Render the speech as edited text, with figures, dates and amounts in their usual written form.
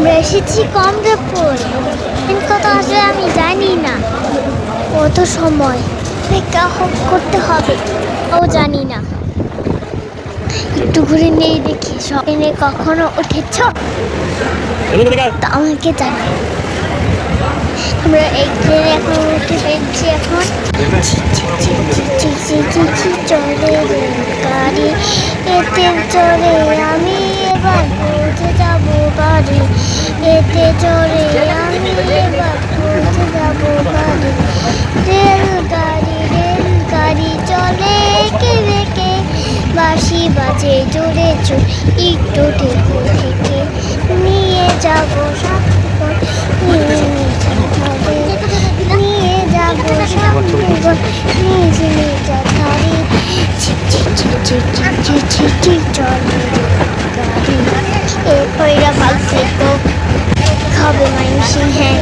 আমরা এসেছি কমলাপুর, কত আসবে আমি জানি না, কত সময় অপেক্ষা করতে হবে ও জানি না। একটু ঘুরে নেই দেখি ট্রেনে কখনো উঠেছ তা আমাকে জানি। আমরা এই ট্রেনে এখন উঠে পেয়েছি, এখন চলে গাড়ি, এতে চড়ে আমি এবার পৌঁছে যাবো বাড়ি, এতে চড়ে আমি এবার পৌঁছে যাবো বাড়ি। রেলগাড়ি চলে এঁকে বেঁকে, বাঁশি বাজে জোরে জোরে, একটু ঢেকে ঢেকে নিয়ে যাবো সাথে, নিয়ে যাবো সাথে নিজে নিজে ধারে, ঝিক ঝিক ঝিক ঝিক ঝিক ঝিক ঝিক ঝিক চলে গাড়ি। এরপরে ফালসে তো খাবে মানুষ, হ্যাঁ